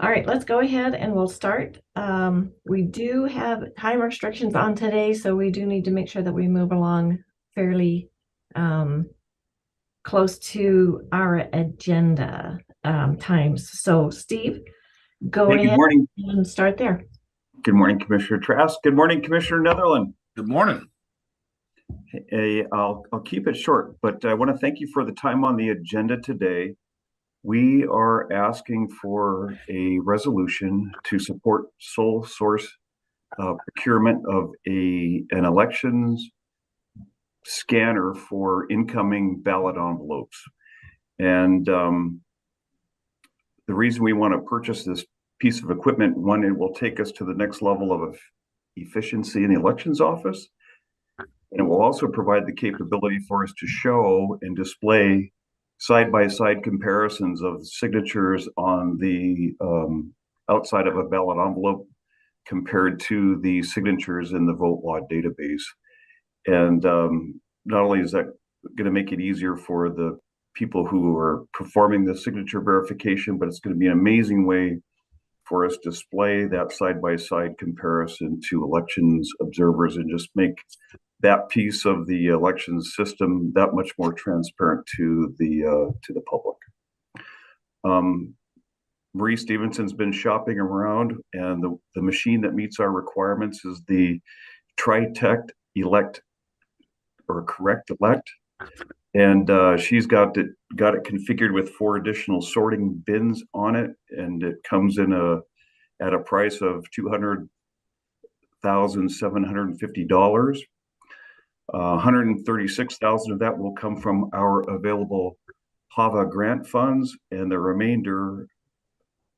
All right, let's go ahead and we'll start. We do have time restrictions on today, so we do need to make sure that we move along fairly close to our agenda times. So Steve, go Hey, good ahead morning. and start there. Good morning, Commissioner Trask. Good morning, Commissioner Netherland. Good morning. Hey, I'll keep it short, but I want to thank you for the time on the agenda today. We are asking for a resolution to support sole source procurement of an elections scanner for incoming ballot envelopes. And the reason we want to purchase this piece of equipment, one, it will take us to the next level of efficiency in the elections office. And it will also provide the capability for us to show and display side-by-side comparisons of signatures on the outside of a ballot envelope compared to the signatures in the vote law database. And not only is that going to make it easier for the people who are performing the signature verification, but it's going to be an amazing way for us to display that side-by-side comparison to elections observers and just make that piece of the elections system that much more transparent to the public. Marie Stevenson's been shopping around, and the machine that meets our requirements is the Tritect Correct Elect, and she's got it configured with 4 additional sorting bins on it, and it comes in at a price of $200,750. 136,000 of that will come from our available HAVA grant funds, and the remainder,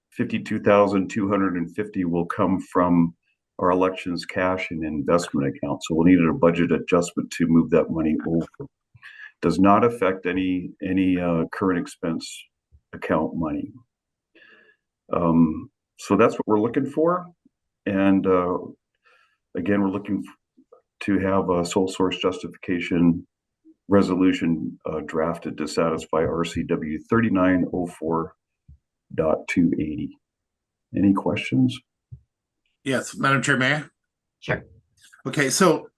52,250, will come from our elections cash and investment account. So we'll need a budget adjustment to move that money over. Does not affect any current expense account money. So that's what we're looking for, and again, we're looking to have a sole source justification resolution drafted to satisfy RCW 3904.280. Any questions? Yes, Madam Chair, may I? Sure. Okay, so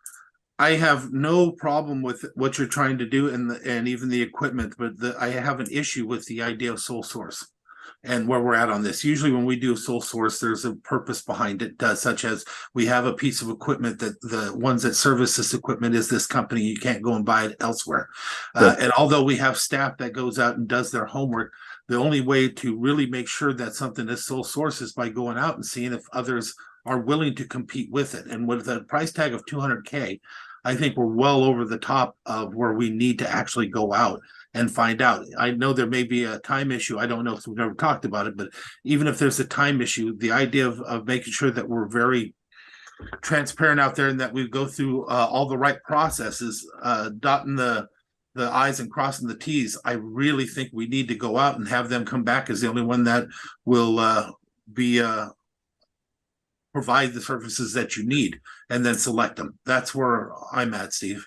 I have no problem with what you're trying to do and even the equipment, but I have an issue with the idea of sole source and where we're at on this. Usually when we do sole source, there's a purpose behind it, such as we have a piece of equipment that the ones that service this equipment is this company. You can't go and buy it elsewhere. And although we have staff that goes out and does their homework, the only way to really make sure that something is sole source is by going out and seeing if others are willing to compete with it. And with a price tag of $200K, I think we're well over the top of where we need to actually go out and find out. I know there may be a time issue. I don't know if we've never talked about it, but even if there's a time issue, the idea of making sure that we're very transparent out there and that we go through all the right processes, dotting the I's and crossing the T's, I really think we need to go out and have them come back as the only one that will provide the services that you need, and then select them. That's where I'm at, Steve.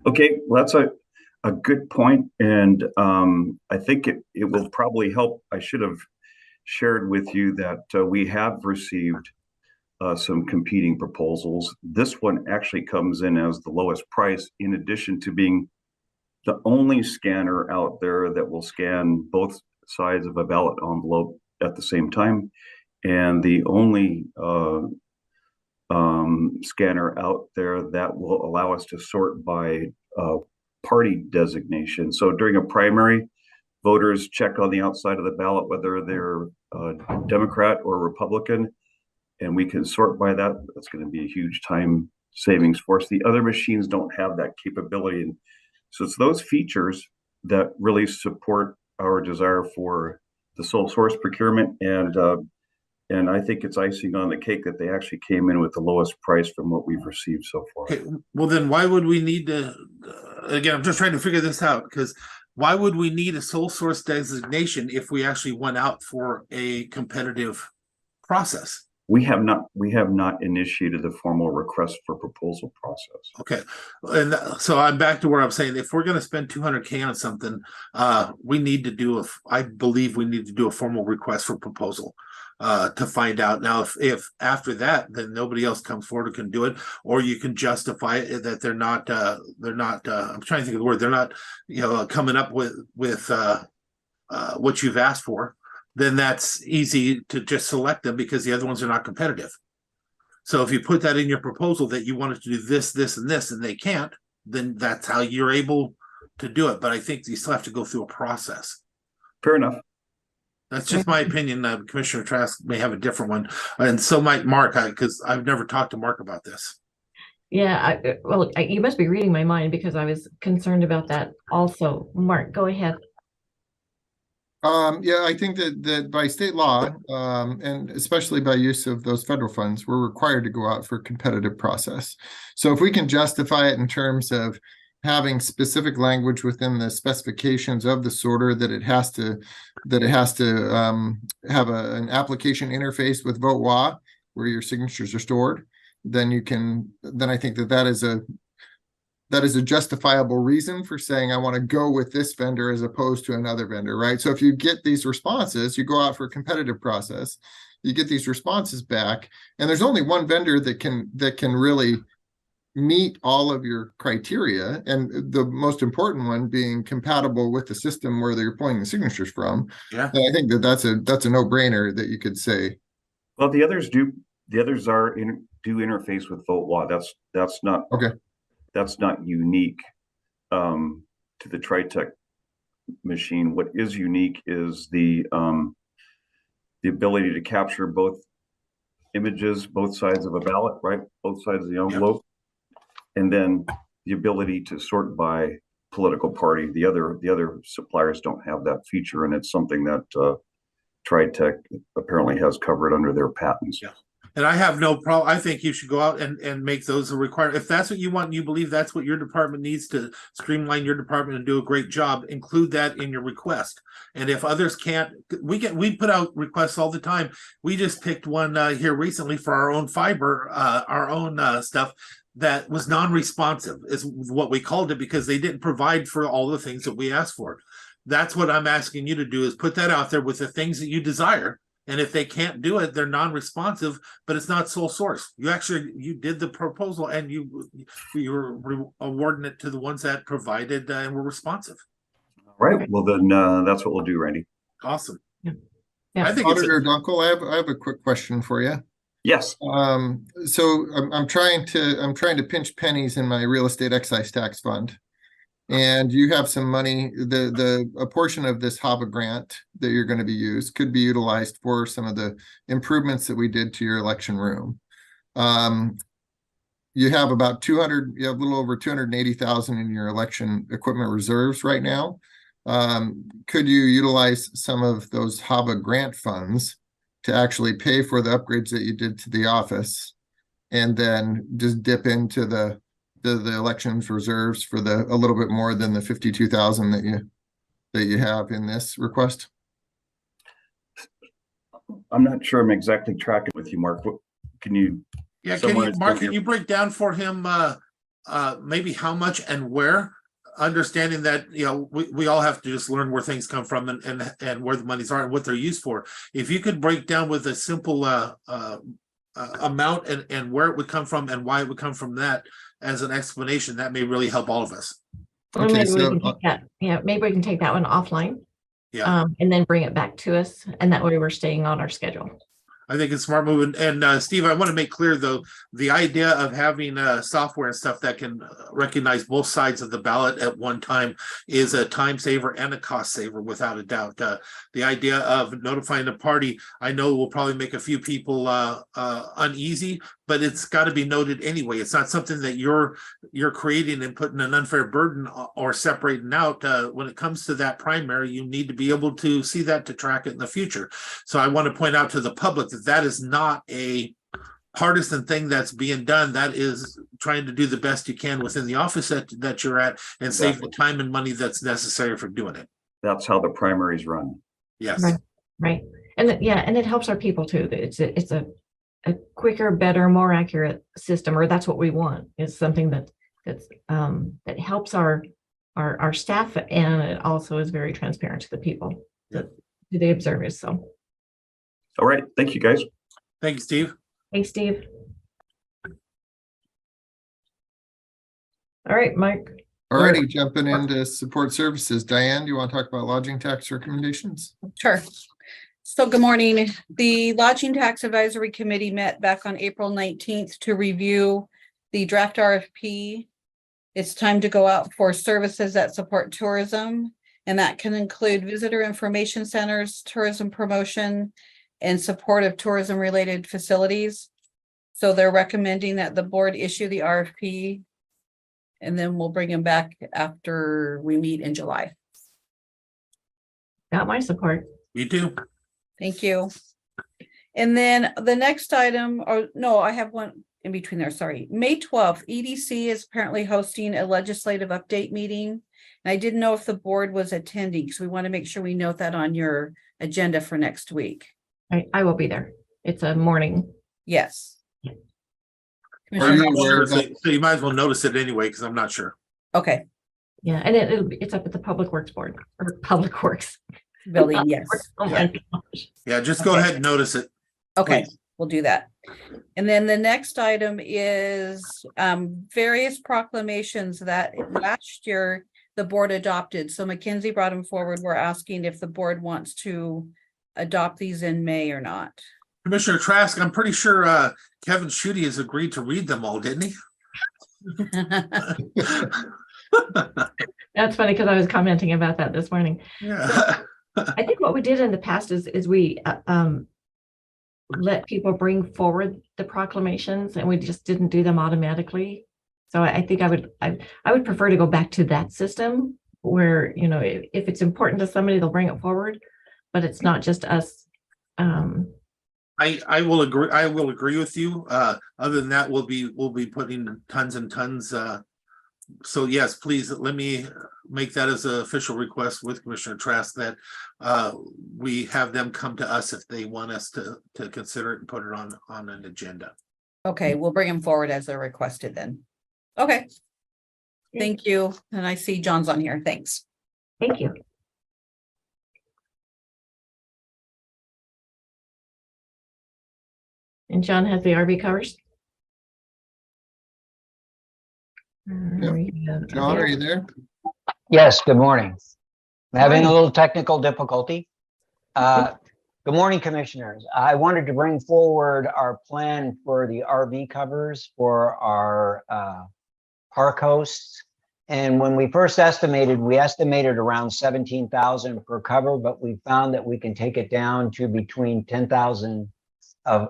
Okay, well, that's a good point, and I think it will probably help. I should have shared with you that we have received some competing proposals. This one actually comes in as the lowest price, in addition to being the only scanner out there that will scan both sides of a ballot envelope at the same time, and the only scanner out there that will allow us to sort by party designation. So during a primary, voters check on the outside of the ballot whether they're Democrat or Republican, and we can sort by that. That's going to be a huge time savings for us. The other machines don't have that capability, and so it's those features that really support our desire for the sole source procurement, and I think it's icing on the cake that they actually came in with the lowest price from what we've received so far. Okay, well then why would we need to, again, I'm just trying to figure this out, because why would we need a sole source designation if we actually went out for a competitive process? We have not initiated the formal request for proposal process. Okay, and so I'm back to where I'm saying, if we're gonna spend 200K on something, we need to do I believe we need to do a formal request for proposal. To find out now if after that, then nobody else comes forward and can do it, or you can justify it that they're not, I'm trying to think of the word, they're not, coming up with what you've asked for, then that's easy to just select them because the other ones are not competitive. So if you put that in your proposal that you wanted to do this, this, and this, and they can't, then that's how you're able to do it. But I think you still have to go through a process. Fair enough. That's just my opinion. Commissioner Trask may have a different one, and so might Mark, because I've never talked to Mark about this. Yeah, you must be reading my mind because I was concerned about that also. Mark, go ahead. Yeah, I think that by state law, and especially by use of those federal funds, we're required to go out for a competitive process. So if we can justify it in terms of having specific language within the specifications of the sorter that it has to have an application interface with VoteWA where your signatures are stored, then I think that is a justifiable reason for saying I want to go with this vendor as opposed to another vendor, right? So if you get these responses, you go out for a competitive process, you get these responses back, and there's only one vendor that can really meet all of your criteria, and the most important one being compatible with the system where they're pulling the signatures from. Yeah, I think that's a no-brainer that you could say. Well, the others do interface with VoteWA. That's not Okay. That's not unique to the TriTech machine. What is unique is the ability to capture both images, both sides of a ballot, right? Both sides of the envelope. And then the ability to sort by political party. The other suppliers don't have that feature, and it's something that TriTech apparently has covered under their patents. Yeah. And I have no problem. I think you should go out and make those a requirement. If that's what you want and you believe that's what your department needs to streamline your department and do a great job, include that in your request. And if others can't, we put out requests all the time. We just picked one here recently for our own fiber, our own stuff that was non-responsive is what we called it, because they didn't provide for all the things that we asked for. That's what I'm asking you to do, is put that out there with the things that you desire. And if they can't do it, they're non-responsive, but it's not sole source. You did the proposal and you were awarding it to the ones that provided and were responsive. All right. Well, then that's what we'll do, Randy. Awesome. Yeah. I think Auditor Duenkel, I have a quick question for you. Yes. So I'm trying to pinch pennies in my real estate excise tax fund. And you have some money, a portion of this HAVA grant that you're going to be used could be utilized for some of the improvements that we did to your election room. You have about you have a little over 280,000 in your election equipment reserves right now. Could you utilize some of those HAVA grant funds to actually pay for the upgrades that you did to the office, and then just dip into the elections reserves for a little bit more than the 52,000 that you have in this request? I'm not sure I'm exactly tracking with you, Mark. Can you? Yeah, Mark, can you break down for him maybe how much and where? Understanding that we all have to just learn where things come from and where the monies are and what they're used for. If you could break down with a simple amount and where it would come from and why it would come from that as an explanation, that may really help all of us. Well, maybe we can take that. Yeah, maybe we can take that one offline. Yeah. And then bring it back to us, and that way we're staying on our schedule. I think it's smart moving. And Steve, I want to make clear though, the idea of having software and stuff that can recognize both sides of the ballot at one time is a time saver and a cost saver, without a doubt. The idea of notifying the party, I know will probably make a few people uneasy, but it's got to be noted anyway. It's not something that you're creating and putting an unfair burden or separating out. When it comes to that primary, you need to be able to see that to track it in the future. So I want to point out to the public that is not a partisan thing that's being done. That is trying to do the best you can within the office that you're at and save the time and money that's necessary for doing it. That's how the primaries run. Yes. Right. And and it helps our people too. It's a a quicker, better, more accurate system, or that's what we want, is something that helps our staff, and it also is very transparent to the people that to the observers. So All right, thank you, guys. Thank you, Steve. thanks, Steve. All right, Mike. Alrighty, jumping into support services. Diane, do you want to talk about lodging tax recommendations? Sure. So good morning. The Lodging Tax Advisory Committee met back on April 19th to review the draft RFP. It's time to go out for services that support tourism, and that can include visitor information centers, tourism promotion, and support of tourism related facilities. So they're recommending that the board issue the RFP, and then we'll bring them back after we meet in July. Got my support. You too. Thank you. And then the next item, or no, I have one in between there, sorry. May 12th, EDC is apparently hosting a legislative update meeting. And I didn't know if the board was attending, because we want to make sure we note that on your agenda for next week. I will be there. It's a morning. Yes. Are you aware of So that? you might as well notice it anyway, because I'm not sure. Okay, Yeah, and it's up at the Public Works Board, or Public Works. building, yes. Oh my gosh. Yeah, just go ahead and notice it. Okay, Please. we'll do that. And then the next item is various proclamations that last year the board adopted. So Mackenzie brought them forward. We're asking if the board wants to adopt these in May or not. Commissioner Trask, I'm pretty sure Kevin Schutte has agreed to read them all, didn't he? That's funny because I was commenting about that this morning. Yeah. I think what we did in the past is we let people bring forward the proclamations, and we just didn't do them automatically. So I think I would prefer to go back to that system where, you know, if it's important to somebody, they'll bring it forward, but it's not just us. I will agree. I will agree with you. Other than that, we'll be putting tons and tons. So yes, please let me make that as an official request with Commissioner Trask that we have them come to us if they want us to consider it and put it on an agenda. Okay, we'll bring them forward as they're requested then. Okay. Thank you. And I see John's on here. Thanks. Thank you. And John has the RV covers. John, are you there? Yes, good morning. I'm having a little technical difficulty. Good morning, commissioners. I wanted to bring forward our plan for the RV covers for our park hosts. And when we first estimated, we estimated around 17,000 per cover, but we found that we can take it down to between 10,000 of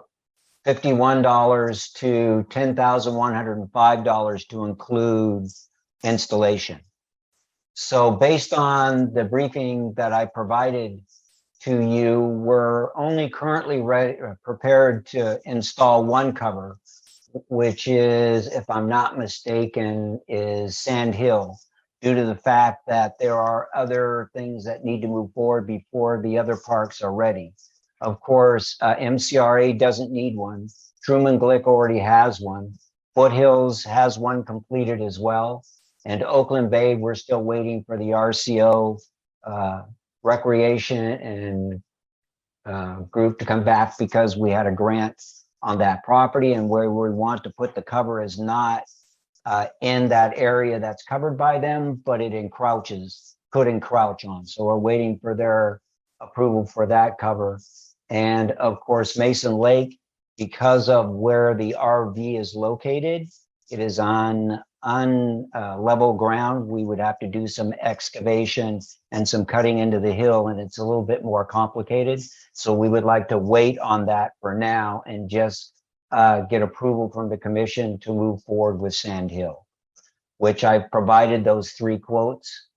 $51 to $10,105 to include installation. So based on the briefing that I provided to you, we're only currently prepared to install one cover, which is, if I'm not mistaken, is Sand Hill, due to the fact that there are other things that need to move forward before the other parks are ready. Of course, MCRA doesn't need one. Truman Glick already has one. Foothills has one completed as well. And Oakland Bay, we're still waiting for the RCO recreation and group to come back because we had a grant on that property, and where we want to put the cover is not in that area that's covered by them, but it could encroach on. So we're waiting for their approval for that cover. And of course, Mason Lake, because of where the RV is located, it is on level ground. We would have to do some excavation and some cutting into the hill, and it's a little bit more complicated. So we would like to wait on that for now and just get approval from the commission to move forward with Sand Hill, which I've provided those 3 quotes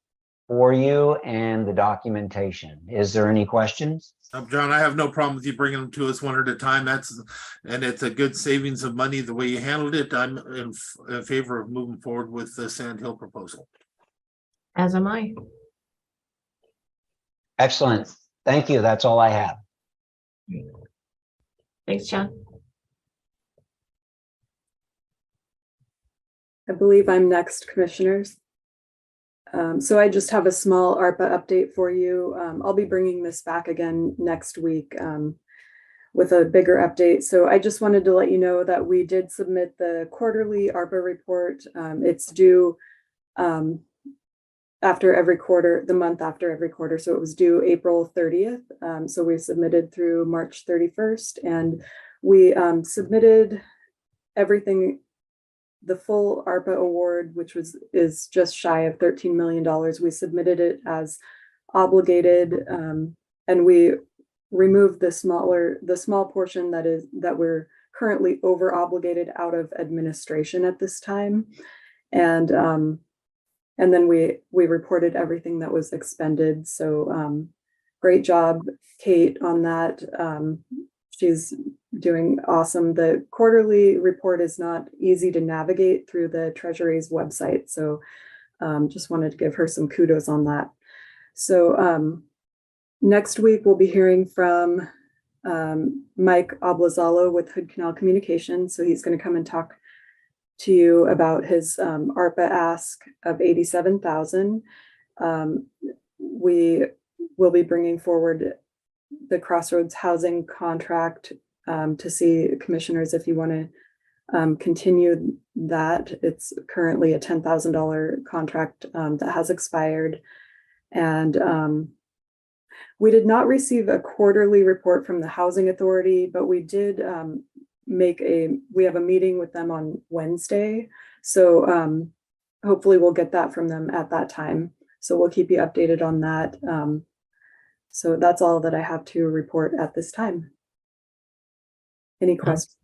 for you and the documentation. Is there any questions? John, I have no problem with you bringing them to us one at a time. And it's a good savings of money the way you handled it. I'm in favor of moving forward with the Sand Hill proposal. As am I. Excellent. Thank you. That's all I have. Thanks, John. I believe I'm next, commissioners. So I just have a small ARPA update for you. I'll be bringing this back again next week with a bigger update. So I just wanted to let you know that we did submit the quarterly ARPA report. It's due after every quarter, the month after every quarter. So it was due April 30th. So we submitted through March 31st, and we submitted everything. The full ARPA award, which is just shy of $13 million. We submitted it as obligated, and we removed the small portion that we're currently over obligated out of administration at this time. And then we reported everything that was expended. So great job, Kate, on that. She's doing awesome. The quarterly report is not easy to navigate through the Treasury's website. So just wanted to give her some kudos on that. So next week, we'll be hearing from Mike Oblazalo with Hood Canal Communications. So he's going to come and talk to you about his ARPA ask of $87,000. We will be bringing forward the Crossroads housing contract to see commissioners if you want to continue that. It's currently a $10,000 contract that has expired. And we did not receive a quarterly report from the Housing Authority, but we did we have a meeting with them on Wednesday. So hopefully we'll get that from them at that time. So we'll keep you updated on that. So that's all that I have to report at this time. Any questions?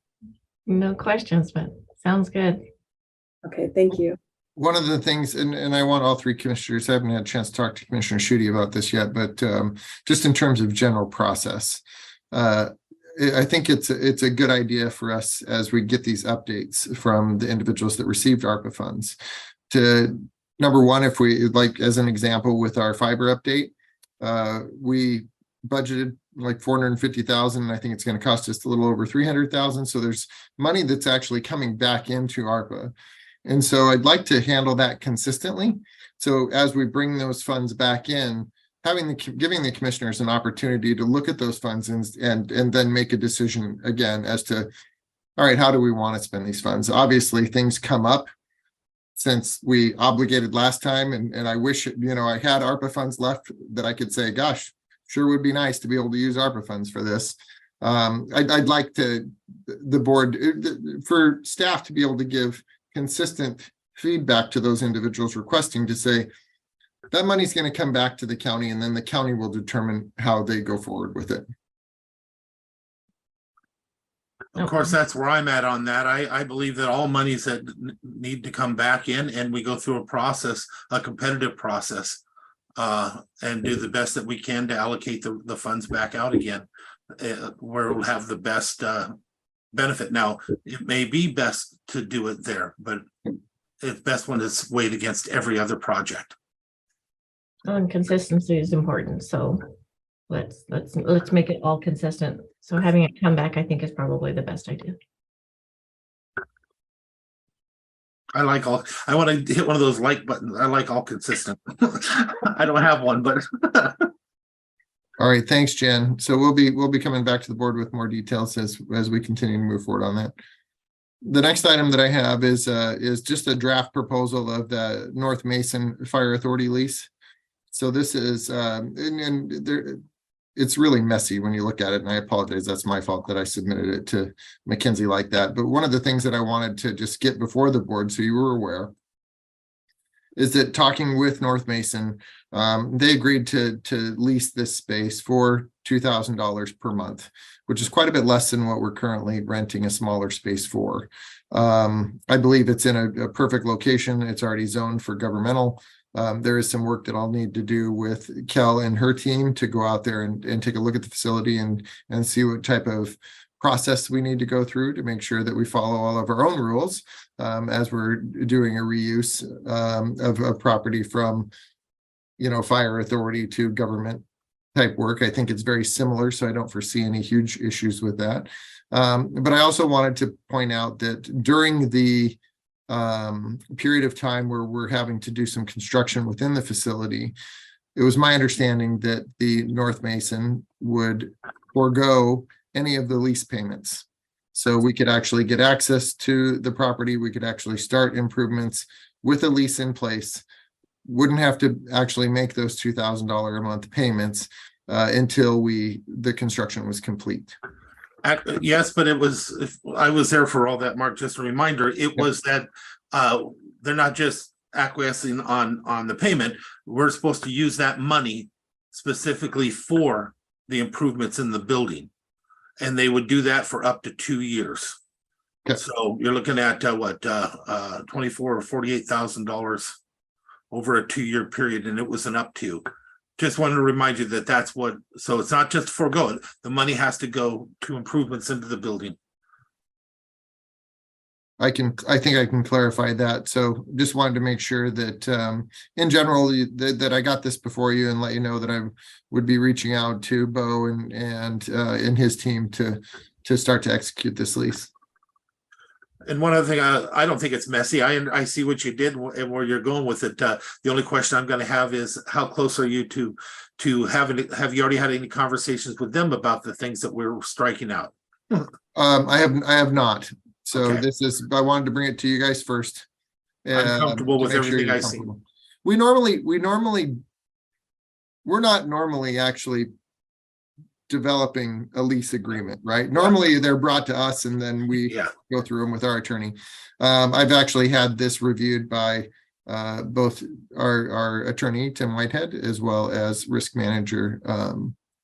No questions, but sounds good. Okay, thank you. One of the things, and I want all three commissioners, I haven't had a chance to talk to Commissioner Schutte about this yet, but just in terms of general process, I think it's a good idea for us as we get these updates from the individuals that received ARPA funds to, number one, if we, like as an example with our fiber update, we budgeted like 450,000. And I think it's going to cost us a little over 300,000. So there's money that's actually coming back into ARPA. And so I'd like to handle that consistently. So as we bring those funds back in, giving the commissioners an opportunity to look at those funds and then make a decision again as to, all right, how do we want to spend these funds? Obviously, things come up since we obligated last time, and I wish, I had ARPA funds left that I could say, gosh, sure would be nice to be able to use ARPA funds for this. I'd like the board, for staff to be able to give consistent feedback to those individuals requesting to say, that money's going to come back to the county, and then the county will determine how they go forward with it. Of course, that's where I'm at on that. I believe that all monies that need to come back in, and we go through a process, a competitive process, and do the best that we can to allocate the funds back out again, where we'll have the best benefit. Now, it may be best to do it there, but it's best when it's weighed against every other project. And consistency is important. So let's make it all consistent. So having it come back, I think, is probably the best idea. I want to hit one of those like buttons. I like all consistent. I don't have one, but All right, thanks, Jen. So we'll be coming back to the board with more details as we continue to move forward on that. The next item that I have is just a draft proposal of the North Mason Fire Authority lease. So this is it's really messy when you look at it, and I apologize. That's my fault that I submitted it to Mackenzie like that. But one of the things that I wanted to just get before the board, so you were aware, is that talking with North Mason, they agreed to lease this space for $2,000 per month, which is quite a bit less than what we're currently renting a smaller space for. I believe it's in a perfect location. It's already zoned for governmental. There is some work that I'll need to do with Kel and her team to go out there and take a look at the facility and see what type of process we need to go through to make sure that we follow all of our own rules as we're doing a reuse of property from, fire authority to government type work. I think it's very similar, so I don't foresee any huge issues with that. But I also wanted to point out that during the period of time where we're having to do some construction within the facility, it was my understanding that the North Mason would forego any of the lease payments. So we could actually get access to the property. We could actually start improvements with a lease in place. Wouldn't have to actually make those $2,000 a month payments until the construction was complete. Yes, but I was there for all that, Mark, just a reminder, it was that they're not just acquiescing on the payment. We're supposed to use that money specifically for the improvements in the building. And they would do that for up to 2 years. Okay. So you're looking at $24,000 or $48,000 over a 2-year period, and it was an up to. Just wanted to remind you that that's what, so it's not just forego it. The money has to go to improvements into the building. I think I can clarify that. So just wanted to make sure that in general that I got this before you and let you know that I would be reaching out to Bo and his team to start to execute this lease. And one other thing, I don't think it's messy. I see what you did and where you're going with it. The only question I'm going to have is how close are you to have you already had any conversations with them about the things that we're striking out? I have not. So Okay. I wanted to bring it to you guys first. I'm comfortable with everything I see. We're not normally actually developing a lease agreement, right? Normally they're brought to us and then we go through them with our attorney. I've actually had this reviewed by both our attorney, Tim Whitehead, as well as risk manager,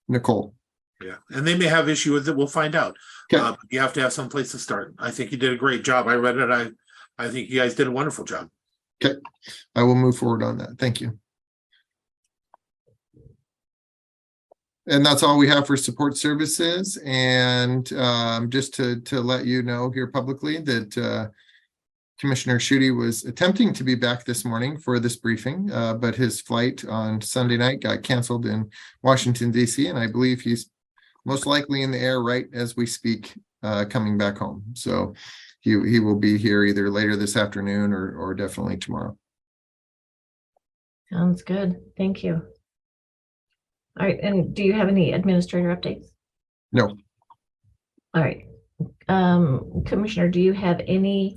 Nicole. Yeah, and they may have issue with it. We'll find out. Okay. You have to have some place to start. I think you did a great job. I read it. I think you guys did a wonderful job. Okay, I will move forward on that. Thank you. And that's all we have for support services. And just to let you know here publicly that Commissioner Schutte was attempting to be back this morning for this briefing, but his flight on Sunday night got canceled in Washington, D.C. And I believe he's most likely in the air right as we speak, coming back home. So he will be here either later this afternoon or definitely tomorrow. Sounds good. Thank you. All right. And do you have any administrator updates? No. All right. Commissioner, do you have any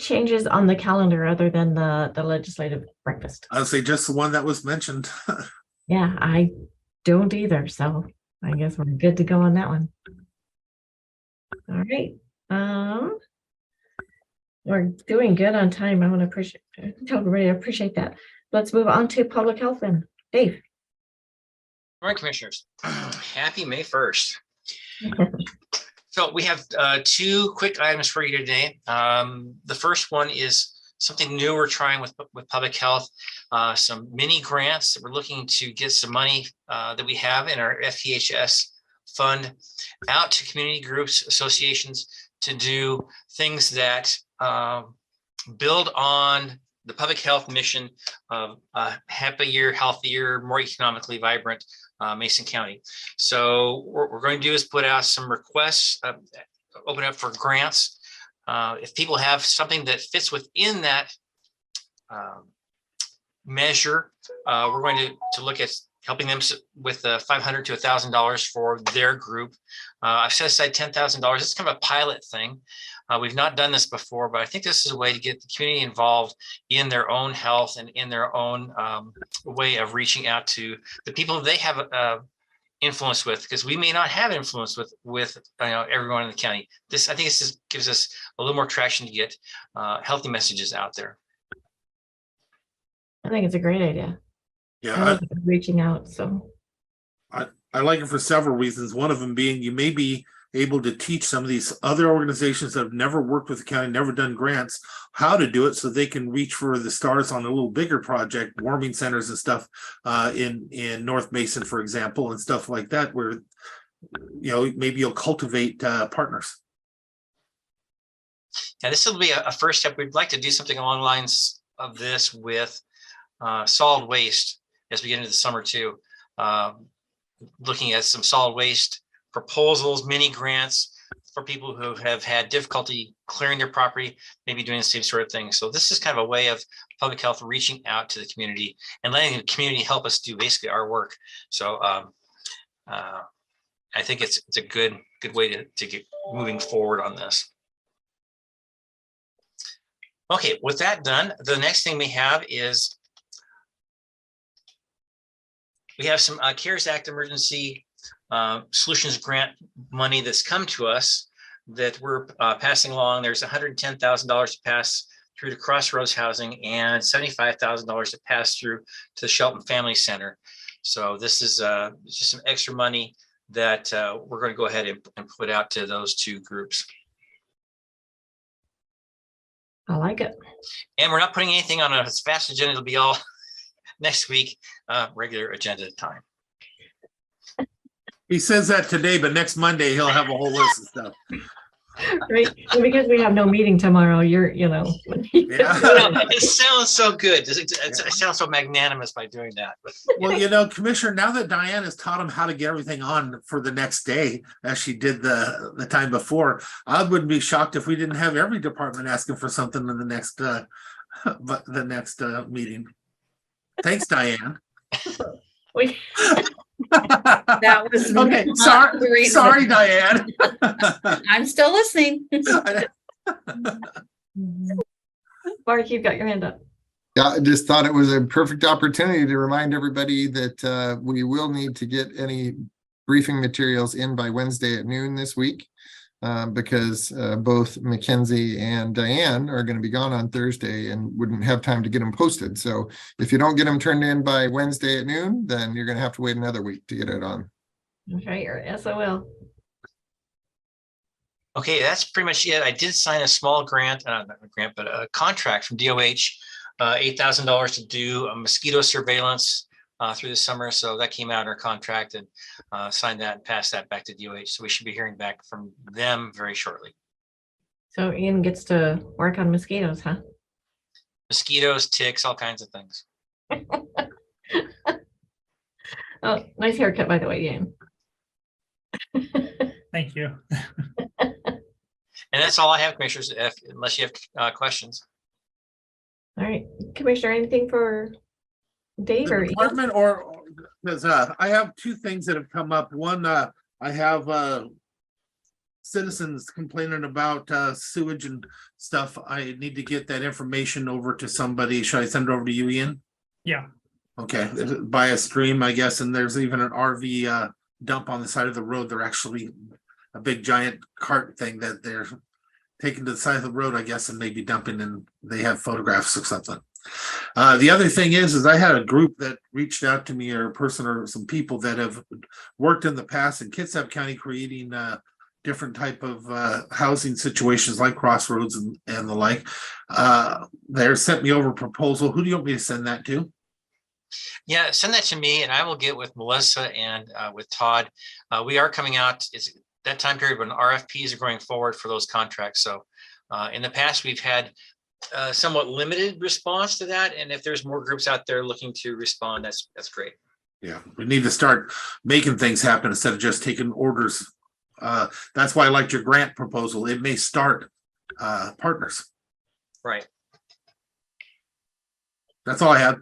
changes on the calendar other than the legislative breakfast? I'll say just the one that was mentioned. Yeah, I don't either. So I guess we're good to go on that one. All right. We're doing good on time. I want to tell everybody I appreciate that. Let's move on to public health then. Dave. All right, commissioners. Happy May 1st. So we have 2 quick items for you today. The first one is something new we're trying with public health, some mini grants that we're looking to get some money that we have in our FTHS fund out to community groups, associations to do things that build on the public health mission of happier, healthier, more economically vibrant Mason County. So what we're going to do is put out some requests, open up for grants. If people have something that fits within that measure, we're going to look at helping them with $500 to $1,000 for their group. I've set aside $10,000. It's kind of a pilot thing. We've not done this before, but I think this is a way to get the community involved in their own health and in their own way of reaching out to the people they have influence with, because we may not have influence with everyone in the county. I think this gives us a little more traction to get healthy messages out there. I think it's a great idea. Yeah, I like reaching out. So I like it for several reasons. One of them being you may be able to teach some of these other organizations that have never worked with the county, never done grants, how to do it so they can reach for the stars on a little bigger project, warming centers and stuff in North Mason, for example, and stuff like that, where maybe you'll cultivate partners. Yeah, this will be a first step. We'd like to do something along the lines of this with solid waste as we get into the summer too. Looking at some solid waste proposals, mini grants for people who have had difficulty clearing their property, maybe doing the same sort of thing. So this is kind of a way of public health reaching out to the community and letting the community help us do basically our work. So I think it's a good way to get moving forward on this. Okay, with that done, the next thing we have is we have some CARES Act emergency solutions grant money that's come to us that we're passing along. There's $110,000 to pass through to Crossroads Housing and $75,000 to pass through to the Shelton Family Center. So this is just some extra money that we're going to go ahead and put out to those two groups. I like it. And we're not putting anything on a fast agenda. It'll be all next week, regular agenda time. He says that today, but next Monday he'll have a whole list of stuff. Right. And because we have no meeting tomorrow, Yeah. It sounds so good. It sounds so magnanimous by doing that. Well, Commissioner, now that Diane has taught him how to get everything on for the next day, as she did the time before, I wouldn't be shocked if we didn't have every department asking for something in the next meeting. Thanks, Diane. That was okay. not the reason. Sorry, Diane. I'm still listening. Mark, you've got your hand up. Yeah, I just thought it was a perfect opportunity to remind everybody that we will need to get any briefing materials in by Wednesday at noon this week. Because both Mackenzie and Diane are going to be gone on Thursday and wouldn't have time to get them posted. So if you don't get them turned in by Wednesday at noon, then you're going to have to wait another week to get it on. Okay, or SOL. Okay, that's pretty much it. I did sign a small grant, not a grant, but a contract from DOH, $8,000 to do a mosquito surveillance through the summer. So that came out in our contract, and signed that and passed that back to DOH. So we should be hearing back from them very shortly. So Ian gets to work on mosquitoes, huh? Mosquitoes, ticks, all kinds of things. Oh, nice haircut, by the way, Ian. Thank you. And that's all I have, Commissioners, unless you have questions. All right, Commissioner, anything for Dave or Ian? Department or because I have two things that have come up. One, I have citizens complaining about sewage and stuff. I need to get that information over to somebody. Should I send it over to you, Ian? Yeah. Okay, by a stream, I guess, and there's even an RV dump on the side of the road. They're actually a big giant cart thing that they're taking to the side of the road, I guess, and maybe dumping, and they have photographs or something. The other thing is I had a group that reached out to me, or a person or some people that have worked in the past in Kitsap County creating different type of housing situations like Crossroads and the like. They sent me over a proposal. Who do you want me to send that to? Yeah, send that to me and I will get with Melissa and with Todd. We are coming out, it's that time period when RFPs are going forward for those contracts. So in the past, we've had somewhat limited response to that. And if there's more groups out there looking to respond, that's great. Yeah, we need to start making things happen instead of just taking orders. That's why I liked your grant proposal. It may start partners. Right. That's all I had.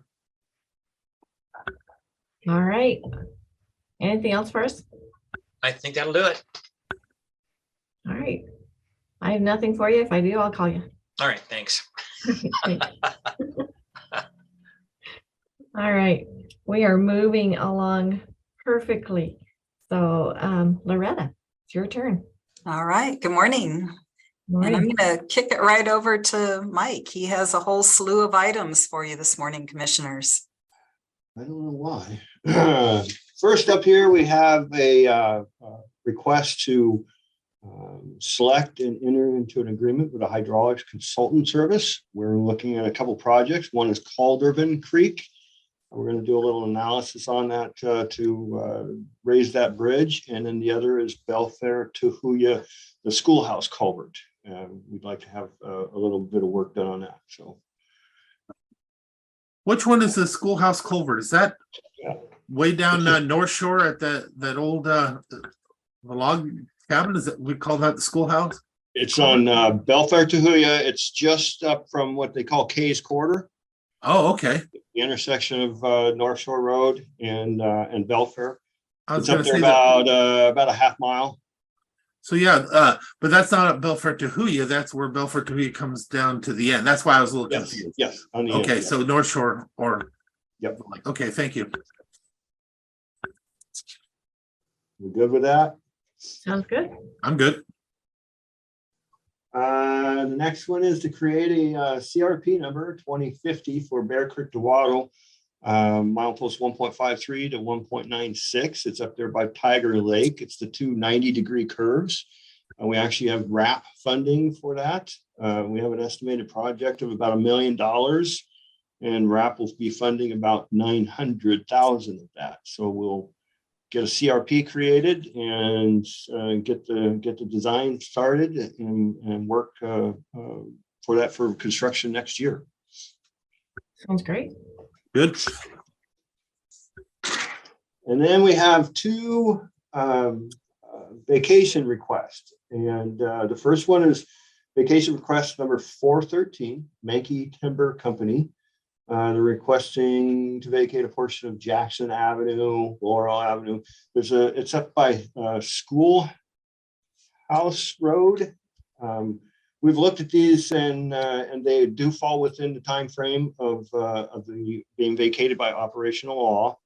All right. Anything else for us? I think that'll do it. All right. I have nothing for you. If I do, I'll call you. All right, thanks. Thanks. All right. We are moving along perfectly. So Loretta, it's your turn. All right, good morning. Morning. And I'm going to kick it right over to Mike. He has a whole slew of items for you this morning, commissioners. I don't know why. First up here, we have a request to select and enter into an agreement with a hydraulics consultant service. We're looking at a couple projects. One is Caldervin Creek. We're going to do a little analysis on that to raise that bridge. And then the other is Belfair to Huya, the schoolhouse culvert. We'd like to have a little bit of work done on that. So, which one is the schoolhouse culvert? Is that way down North Shore at that old the log cabin? Is it, we call that the schoolhouse? It's on Belfair Tahuya. It's just up from what they call Kay's Quarter, Oh, okay. the intersection of North Shore Road and Belfair. I was It's up gonna there say that. about a half mile. So yeah, but that's not at Belfair Tahuya. That's where Belfair Tahuya comes down to the end. That's why I was a little Yes, confused. yes. On the end, Okay, yeah. so North Shore or. Yep. Okay, thank you. We good with that? Sounds good. I'm good. The next one is to create a CRP number 2050 for Bear Creek to Waddle. Milepost 1.53 to 1.96. It's up there by Tiger Lake. It's the two 90-degree curves. We actually have RAP funding for that. We have an estimated project of about $1 million, and RAP will be funding about 900,000 of that. So we'll get a CRP created and get the design started and work for that for construction next year. Sounds great. Good. And then we have two vacation requests. And the first one is vacation request number 413, Mankey Timber Company. They're requesting to vacate a portion of Jackson Avenue, Laurel Avenue. It's up by Schoolhouse Road. We've looked at these and they do fall within the time frame of the being vacated by operational law.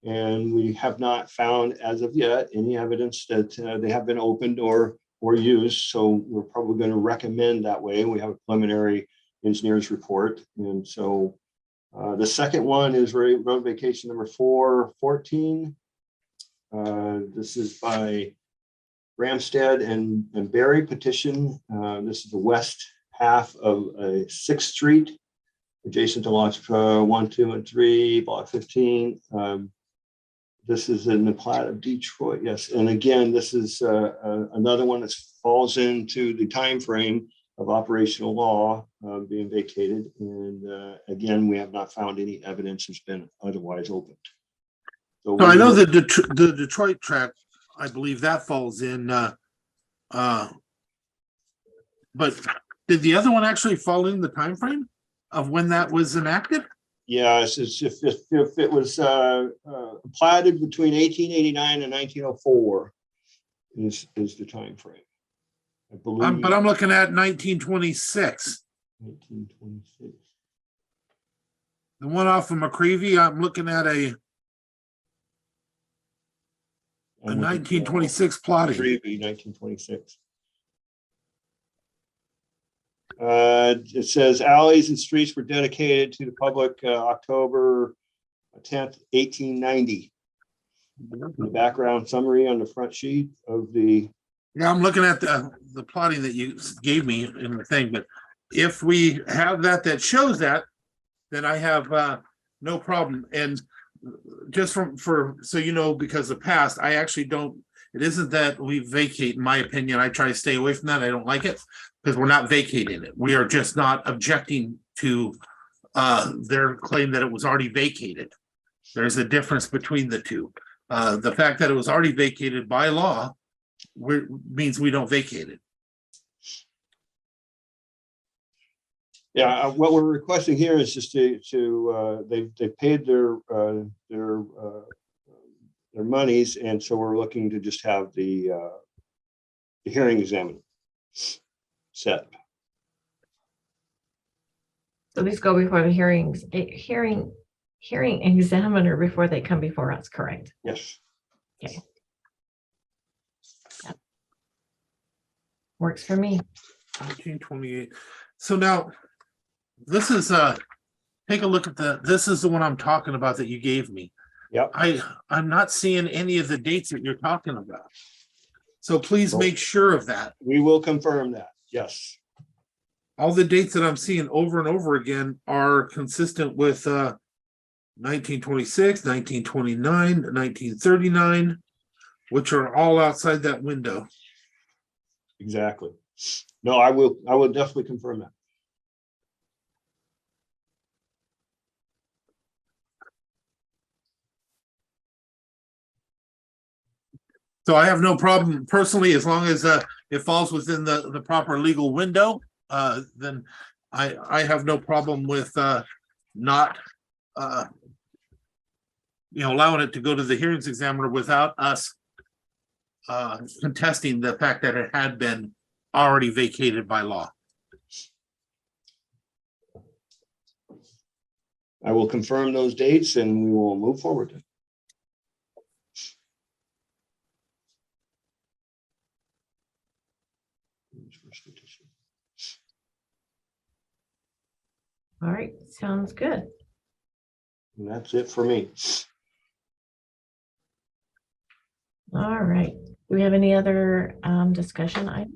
And we have not found as of yet any evidence that they have been opened or used. So we're probably going to recommend that way. We have a preliminary engineer's report. And so the second one is road vacation number 414. This is by Ramstead and Berry petition. This is the west half of 6th Street, adjacent to lots 1, 2, and 3, block 15. This is in the plat of Detroit. Yes, and again, this is another one that falls into the time frame of operational law being vacated. And again, we have not found any evidence has been otherwise opened. So I know that the Detroit track, I believe that falls in, but did the other one actually fall in the time frame of when that was enacted? Yes, if it was platted between 1889 and 1904 is the time frame. I believe. But I'm looking at 1926. 1926. The one off of McCreevy, I'm looking at a 1926 plotting. 1926. It says alleys and streets were dedicated to the public October 10th, 1890. The background summary on the front sheet of the. Yeah, I'm looking at the plotting that you gave me in the thing, but if we have that shows that, then I have no problem. And just so you know, because of past, I actually don't, it isn't that we vacate, in my opinion. I try to stay away from that. I don't like it because we're not vacating it. We are just not objecting to their claim that it was already vacated. There's a difference between the two. The fact that it was already vacated by law means we don't vacate it. Yeah, what we're requesting here is just they've paid their monies, and so we're looking to just have the hearing examiner set. So these go before the hearing examiner before they come before us, correct? Yes. Okay. Yep. Works for me. 1928. So now this is take a look at this is the one I'm talking about that you gave me. Yep. I'm not seeing any of the dates that you're talking about. So please make sure of that. We will confirm that. Yes. All the dates that I'm seeing over and over again are consistent with 1926, 1929, 1939, which are all outside that window. Exactly. No, I will definitely confirm that. So I have no problem personally, as long as it falls within the proper legal window, then I have no problem with not allowing it to go to the hearings examiner without us contesting the fact that it had been already vacated by law. I will confirm those dates and we will move forward. All right, sounds good. And that's it for me. All right. Do we have any other discussion items?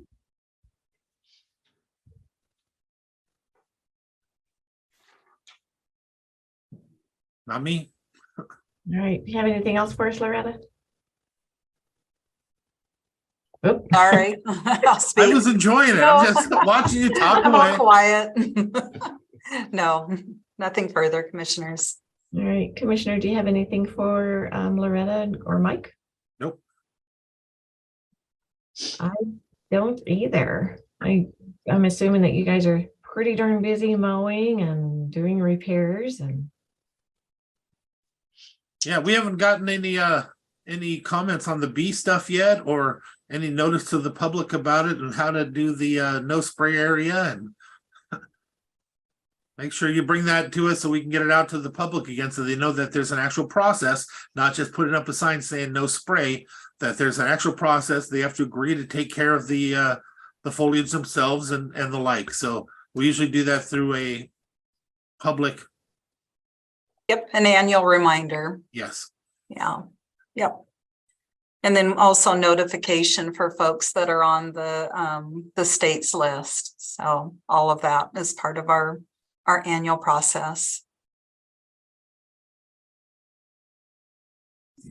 Not me. All right. Do you have anything else for us, Loretta? Oop. All right. I'll I speak. was enjoying it. No. I'm just watching you talk I'm all away. quiet. No, nothing further, commissioners. All right, Commissioner, do you have anything for Loretta or Mike? Nope. I don't either. I'm assuming that you guys are pretty darn busy mowing and doing repairs and. Yeah, we haven't gotten any comments on the bee stuff yet, or any notice to the public about it and how to do the no spray area, and make sure you bring that to us so we can get it out to the public again, so they know that there's an actual process, not just putting up a sign saying no spray, that there's an actual process. They have to agree to take care of the foliage themselves and the like. So we usually do that through a public. Yep, an annual reminder. Yes. Yeah, yep. And then also notification for folks that are on the state's list. So all of that is part of our annual process.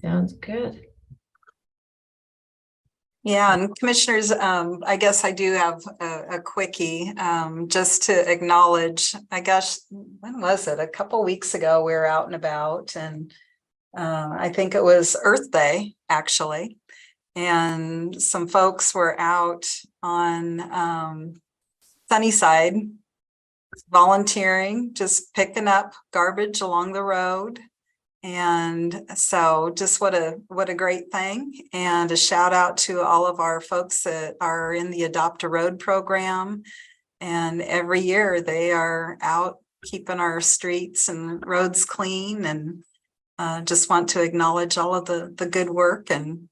Sounds good. Yeah, and commissioners, I guess I do have a quickie, just to acknowledge, I guess, when was it? A couple weeks ago, we were out and about, and I think it was Earth Day, actually. And some folks were out on Sunnyside volunteering, just picking up garbage along the road. And so just what a great thing. And a shout out to all of our folks that are in the Adopt a Road program. And every year they are out keeping our streets and roads clean, and just want to acknowledge all of the good work and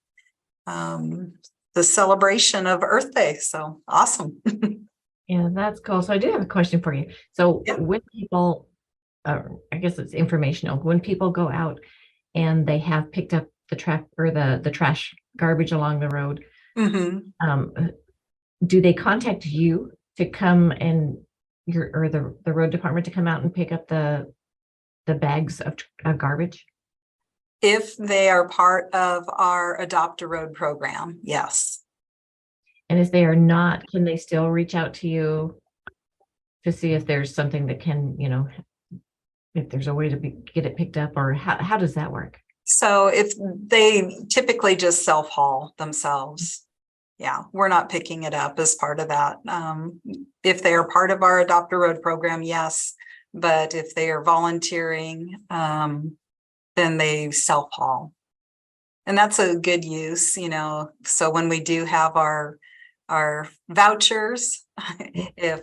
the celebration of Earth Day. So awesome. Yeah, that's cool. So I do have a question for you. So Yeah. when people, I guess it's informational, when people go out and they have picked up the trash or the trash garbage along the road, do they contact you to come and the road department to come out and pick up the bags of garbage? If they are part of our Adopt a Road program, yes. And if they are not, can they still reach out to you to see if there's something that can, if there's a way to get it picked up, or how does that work? So if they typically just self-haul themselves. Yeah, we're not picking it up as part of that. If they are part of our Adopt a Road program, yes. But if they are volunteering, then they self-haul. And that's a good use, so when we do have our vouchers, if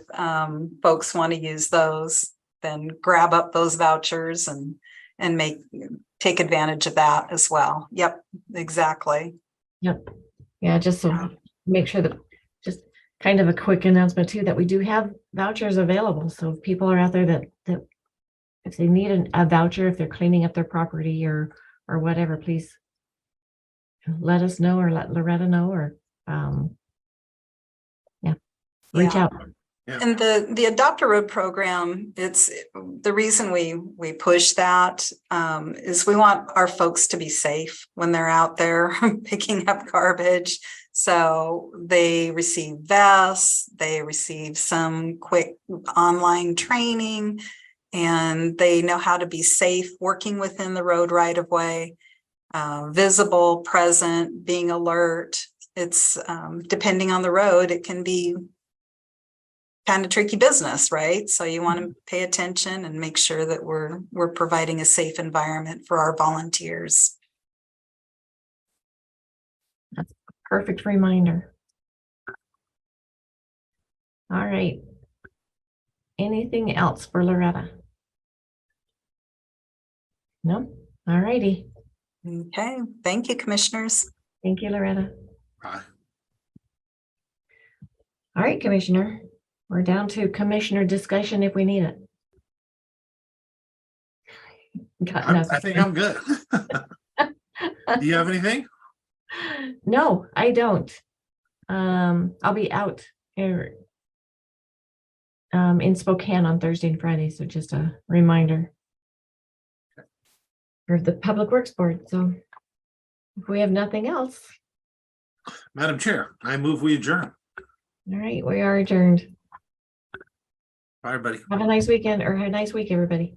folks want to use those, then grab up those vouchers and take advantage of that as well. Yep, exactly. Yep. Yeah, just so make sure that, just kind of a quick announcement too, that we do have vouchers available. So if people are out there that if they need a voucher, if they're cleaning up their property or whatever, please let us know, or let Loretta know, or reach out. And the Adopt a Road program, it's the reason we push that is we want our folks to be safe when they're out there picking up garbage. So they receive vests, they receive some quick online training, and they know how to be safe working within the road right of way. visible, present, being alert. It's depending on the road, it can be kind of tricky business, right? So you want to pay attention and make sure that we're providing a safe environment for our volunteers. That's a perfect reminder. All right. Anything else for Loretta? No? All righty. Okay, thank you, commissioners. Thank you, Loretta. Bye. All right, Commissioner. We're down to commissioner discussion if we need it. Got I nothing. think I'm good. Do you have anything? No, I don't. I'll be out here in Spokane on Thursday and Friday, so just a reminder for the Public Works Board. So if we have nothing else, Madam Chair, I move we adjourn. all right, we are adjourned. Bye, everybody. Have a nice weekend or have a nice week, everybody.